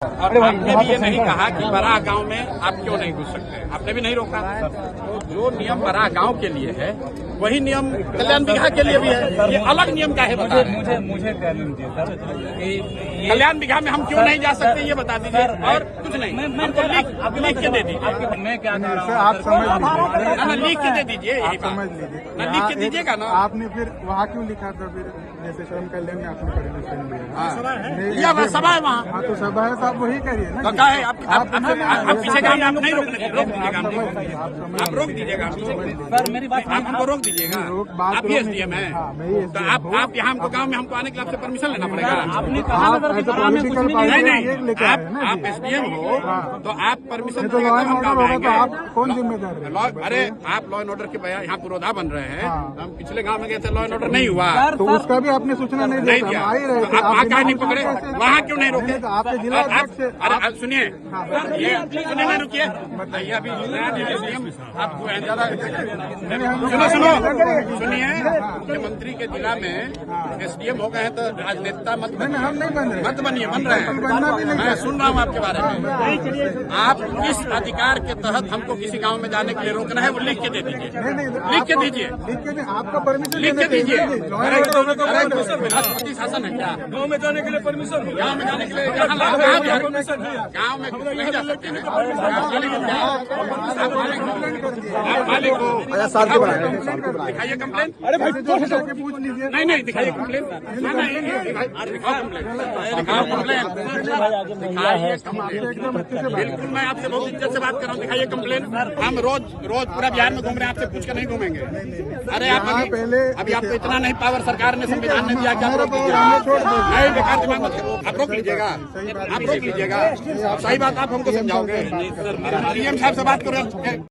आपने भी ये नहीं कहा कि बड़ा गांव में आप क्यों नहीं घुस सकते, आपने भी नहीं रोका। जो नियम बड़ा गांव के लिए है वही नियम कल्याण बिघा के लिए भी है। ये अलग नियम का है, बता रहे हैं। मुझे कह दीजिए सर, कल्याण बिघा में हम क्यों नहीं जा सकते ये बता दीजिए, और कुछ नहीं। हमको लिख के दे दीजिए। मैं क्या कह रहा हूँ, आप समझ लीजिए ना लिख के दे दीजिए, यही बात। समझ लीजिए ना लिख के दीजिएगा ना। आपने फिर वहाँ क्यों लिखा था, फिर जैसे श्रम कल्याण में आपने परमिशन लिया। यह सभा है वहाँ, हाँ तो सभा है तो आप वही करिए ना। तो क्या है आप पीछे गाँव में आप नहीं रोक दीजिएगा, आप रोक दीजिएगा। सर मेरी बात आप हमको रोक दीजिएगा, आप भी एसडीएम है, तो आप यहाँ हमको गांव में हमको आने के लिए आपसे परमिशन लेना पड़ेगा। आपने कहा ना सर कि बड़ा में कुछ नहीं नहीं। नहीं, आप एसडीएम हो तो आप परमिशन तो लॉ एंड ऑर्डर होगा तो आप कौन जिम्मेदार है? अरे आप लॉ एंड ऑर्डर के बजाय यहाँ पुरोधा बन रहे हैं। हम पिछले गांव में गए थे, लॉ एंड ऑर्डर नहीं हुआ, तो उसका भी आपने सूचना नहीं नहीं दिया। दिया। आ ही रहे थे, आप वहाँ क्यों नहीं पकड़े, वहाँ क्यों नहीं रोके? आपके जिला अध्यक्ष से अरे सुनिए, ये सुनिए, नहीं रुकिए, बताइए। अभी नया एसडीएम आपको सुनिए, मुख्यमंत्री के जिला में एसडीएम हो गए हैं तो राजनेता मत बनिए, हम नहीं बन रहे, मत बनिए, बन रहे हैं। मैं सुन रहा हूँ आपके बारे में। आप किस अधिकार के तहत हमको किसी गांव में जाने के लिए रोकना है वो लिख के दे दीजिए, लिख के दीजिए, लिख के आपका परमिशन लिख के दीजिए। राष्ट्रपति शासन है क्या? गाँव में जाने के लिए परमिशन, गाँव में जाने के लिए गाँव में नहीं जा सकते हैं। आप मालिक हो, दिखाइए कंप्लेन। अरे भाई पूछ लीजिए। नहीं नहीं, दिखाइए कंप्लेन। दिखाओ कंप्लेन, बिल्कुल। मैं आपसे बहुत इज्जत से बात कर रहा हूँ, दिखाइए कंप्लेन। हम रोज पूरा बिहार में घूम रहे हैं, आपसे पूछ कर नहीं घूमेंगे। अरे आप अभी आपको इतना नहीं पावर सरकार ने, संविधान ने दिया क्या? आप रोक लीजिएगा, नहीं बेकार दिमाग मत करो, आप रोक लीजिएगा, आप रोक लीजिएगा। सही बात आप हमको समझाओगे, डीएम साहब से बात करो।